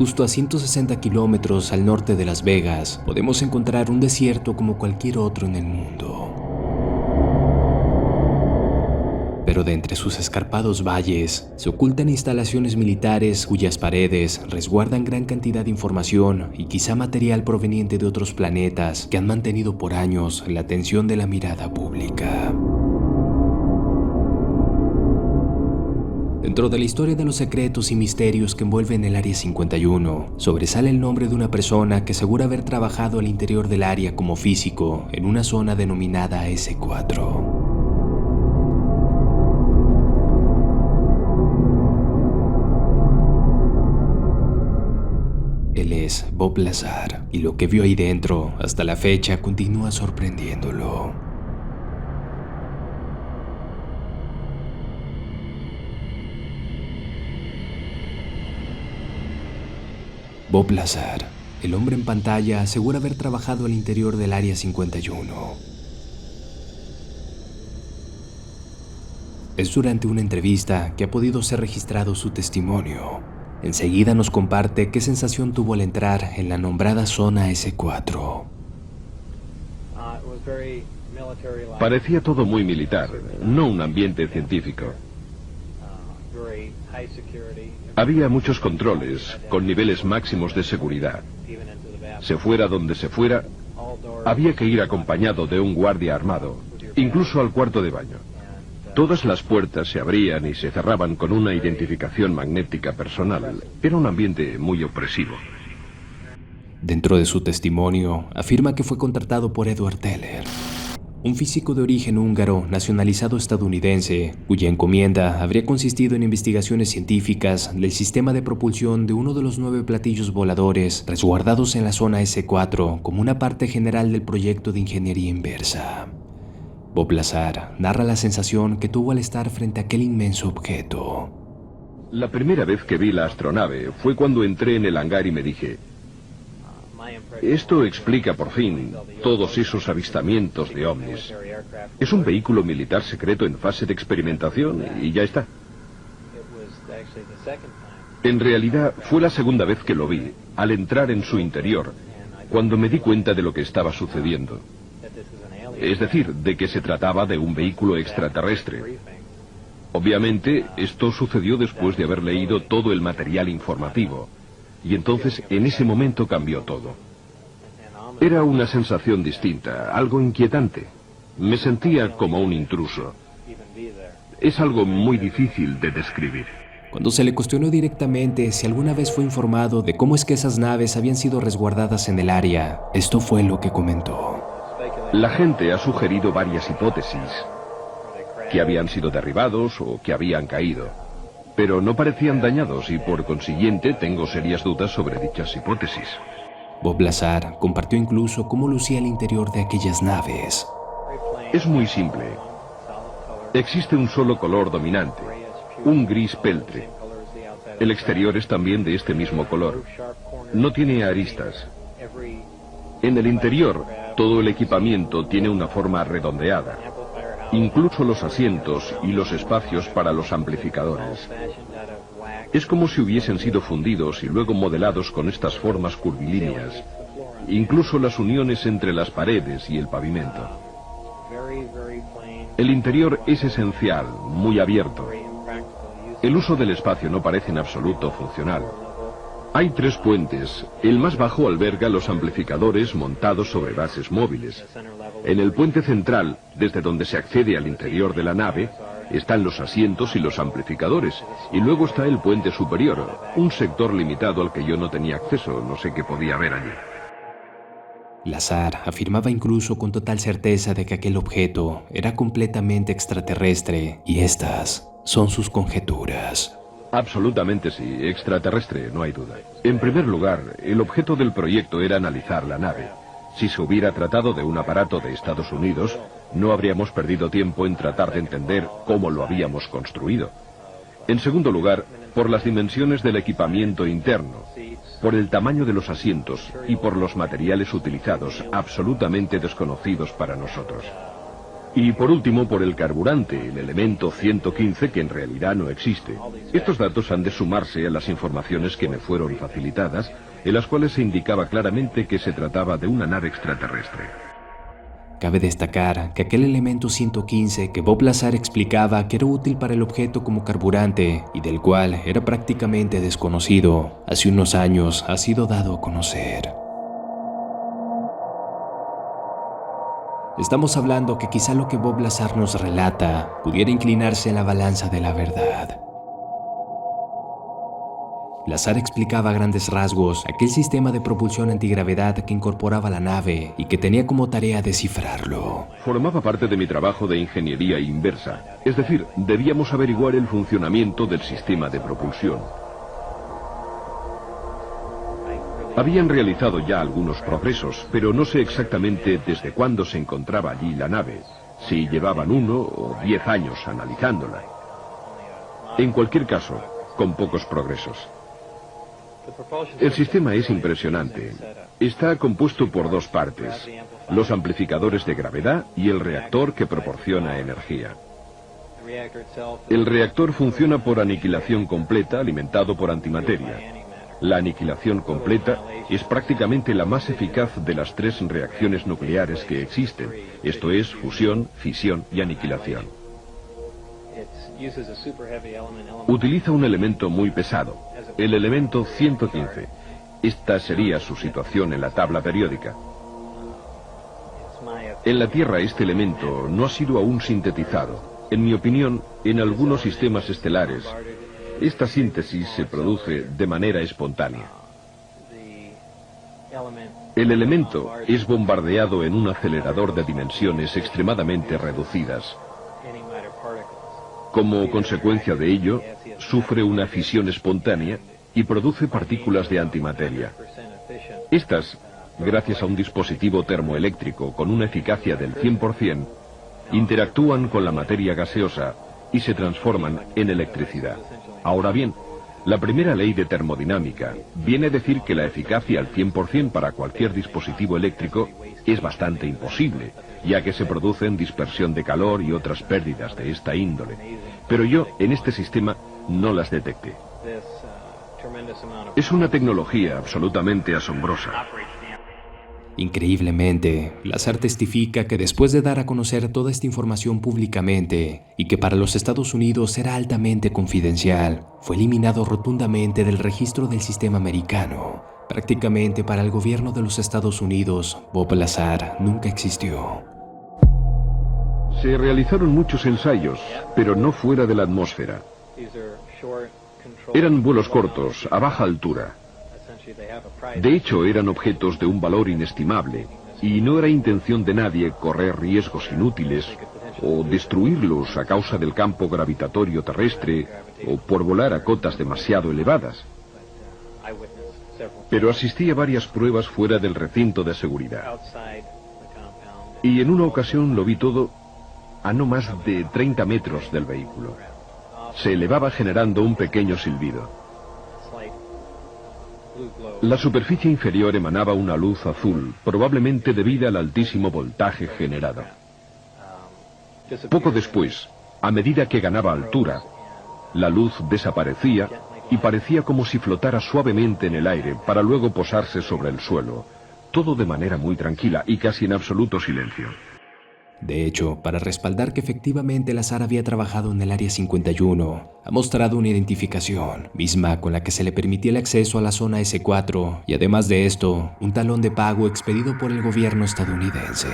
Justo a 160 kilómetros al norte de Las Vegas, podemos encontrar un desierto como cualquier otro en el mundo. Pero de entre sus escarpados valles se ocultan instalaciones militares cuyas paredes resguardan gran cantidad de información y quizá material proveniente de otros planetas que han mantenido por años la atención de la mirada pública. Dentro de la historia de los secretos y misterios que envuelven el Área 51, sobresale el nombre de una persona que asegura haber trabajado al interior del área como físico en una zona denominada S4. Él es Bob Lazar, y lo que vio ahí dentro, hasta la fecha, continúa sorprendiéndolo. Bob Lazar, el hombre en pantalla, asegura haber trabajado al interior del Área 51. Es durante una entrevista que ha podido ser registrado su testimonio. Enseguida nos comparte qué sensación tuvo al entrar en la nombrada zona S4. Parecía todo muy militar, no un ambiente científico. Había muchos controles, con niveles máximos de seguridad. Se fuera donde se fuera, había que ir acompañado de un guardia armado, incluso al cuarto de baño. Todas las puertas se abrían y se cerraban con una identificación magnética personal. Era un ambiente muy opresivo. Dentro de su testimonio, afirma que fue contratado por Edward Teller, un físico de origen húngaro nacionalizado estadounidense, cuya encomienda habría consistido en investigaciones científicas del sistema de propulsión de uno de los 9 platillos voladores resguardados en la zona S4 como una parte general del proyecto de ingeniería inversa. Bob Lazar narra la sensación que tuvo al estar frente a aquel inmenso objeto. La primera vez que vi la astronave fue cuando entré en el hangar y me dije: esto explica por fin todos esos avistamientos de ovnis. Es un vehículo militar secreto en fase de experimentación y ya está. En realidad fue la segunda vez que lo vi, al entrar en su interior, cuando me di cuenta de lo que estaba sucediendo. Es decir, de que se trataba de un vehículo extraterrestre. Obviamente, esto sucedió después de haber leído todo el material informativo. Y entonces, en ese momento cambió todo. Era una sensación distinta, algo inquietante. Me sentía como un intruso. Es algo muy difícil de describir. Cuando se le cuestionó directamente si alguna vez fue informado de cómo es que esas naves habían sido resguardadas en el área, esto fue lo que comentó. La gente ha sugerido varias hipótesis, que habían sido derribados o que habían caído, pero no parecían dañados y por consiguiente tengo serias dudas sobre dichas hipótesis. Bob Lazar compartió incluso cómo lucía el interior de aquellas naves. Es muy simple. Existe un solo color dominante, un gris peltre. El exterior es también de este mismo color. No tiene aristas. En el interior, todo el equipamiento tiene una forma redondeada, incluso los asientos y los espacios para los amplificadores. Es como si hubiesen sido fundidos y luego modelados con estas formas curvilíneas, incluso las uniones entre las paredes y el pavimento. El interior es esencial, muy abierto. El uso del espacio no parece en absoluto funcional. Hay 3 puentes. El más bajo alberga los amplificadores montados sobre bases móviles. En el puente central, desde donde se accede al interior de la nave, están los asientos y los amplificadores. Y luego está el puente superior, un sector limitado al que yo no tenía acceso, no sé qué podía haber allí. Lazar afirmaba incluso con total certeza de que aquel objeto era completamente extraterrestre, y estas son sus conjeturas. Absolutamente sí, extraterrestre, no hay duda. En primer lugar, el objeto del proyecto era analizar la nave. Si se hubiera tratado de un aparato de Estados Unidos, no habríamos perdido tiempo en tratar de entender cómo lo habíamos construido. En segundo lugar, por las dimensiones del equipamiento interno, por el tamaño de los asientos y por los materiales utilizados, absolutamente desconocidos para nosotros. Y por último, por el carburante, el elemento 115, que en realidad no existe. Estos datos han de sumarse a las informaciones que me fueron facilitadas, en las cuales se indicaba claramente que se trataba de una nave extraterrestre. Cabe destacar que aquel elemento 115 que Bob Lazar explicaba que era útil para el objeto como carburante y del cual era prácticamente desconocido, hace unos años ha sido dado a conocer. Estamos hablando que quizá lo que Bob Lazar nos relata pudiera inclinarse en la balanza de la verdad. Lazar explicaba a grandes rasgos aquel sistema de propulsión antigravedad que incorporaba la nave y que tenía como tarea descifrarlo. Formaba parte de mi trabajo de ingeniería inversa, es decir, debíamos averiguar el funcionamiento del sistema de propulsión. Habían realizado ya algunos progresos, pero no sé exactamente desde cuándo se encontraba allí la nave, si llevaban 1 o 10 años analizándola. En cualquier caso, con pocos progresos. El sistema es impresionante. Está compuesto por 2 partes, los amplificadores de gravedad y el reactor que proporciona energía. El reactor funciona por aniquilación completa alimentado por antimateria. La aniquilación completa es prácticamente la más eficaz de las 3 reacciones nucleares que existen, esto es, fusión, fisión y aniquilación. Utiliza un elemento muy pesado, el elemento 115. Esta sería su situación en la tabla periódica. En la Tierra este elemento no ha sido aún sintetizado. En mi opinión, en algunos sistemas estelares, esta síntesis se produce de manera espontánea. El elemento es bombardeado en un acelerador de dimensiones extremadamente reducidas. Como consecuencia de ello, sufre una fisión espontánea y produce partículas de antimateria. Estas, gracias a un dispositivo termoeléctrico con una eficacia del 100%, interactúan con la materia gaseosa y se transforman en electricidad. Ahora bien, la primera ley de termodinámica viene a decir que la eficacia al 100% para cualquier dispositivo eléctrico es bastante imposible, ya que se producen dispersión de calor y otras pérdidas de esta índole. Pero yo, en este sistema, no las detecté. Es una tecnología absolutamente asombrosa. Increíblemente, Lazar testifica que después de dar a conocer toda esta información públicamente y que para los Estados Unidos era altamente confidencial, fue eliminado rotundamente del registro del sistema americano. Prácticamente para el gobierno de los Estados Unidos, Bob Lazar nunca existió. Se realizaron muchos ensayos, pero no fuera de la atmósfera. Eran vuelos cortos, a baja altura. De hecho, eran objetos de un valor inestimable, y no era intención de nadie correr riesgos inútiles o destruirlos a causa del campo gravitatorio terrestre o por volar a cotas demasiado elevadas. Pero asistí a varias pruebas fuera del recinto de seguridad. Y en una ocasión lo vi todo a no más de 30 metros del vehículo. Se elevaba generando un pequeño silbido. La superficie inferior emanaba una luz azul, probablemente debida al altísimo voltaje generado. Poco después, a medida que ganaba altura, la luz desaparecía y parecía como si flotara suavemente en el aire para luego posarse sobre el suelo, todo de manera muy tranquila y casi en absoluto silencio. De hecho, para respaldar que efectivamente Lazar había trabajado en el Área 51, ha mostrado una identificación, misma con la que se le permitía el acceso a la zona S4 y además de esto, un talón de pago expedido por el gobierno estadounidense.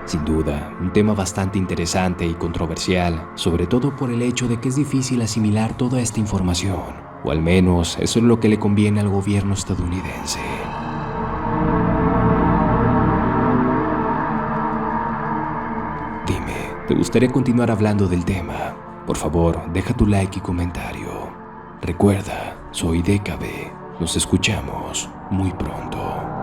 Sin duda, un tema bastante interesante y controversial, sobre todo por el hecho de que es difícil asimilar toda esta información, o al menos eso es lo que le conviene al gobierno estadounidense. Dime, ¿te gustaría continuar hablando del tema? Por favor, deja tu like y comentario. Recuerda, soy DKB. Nos escuchamos muy pronto.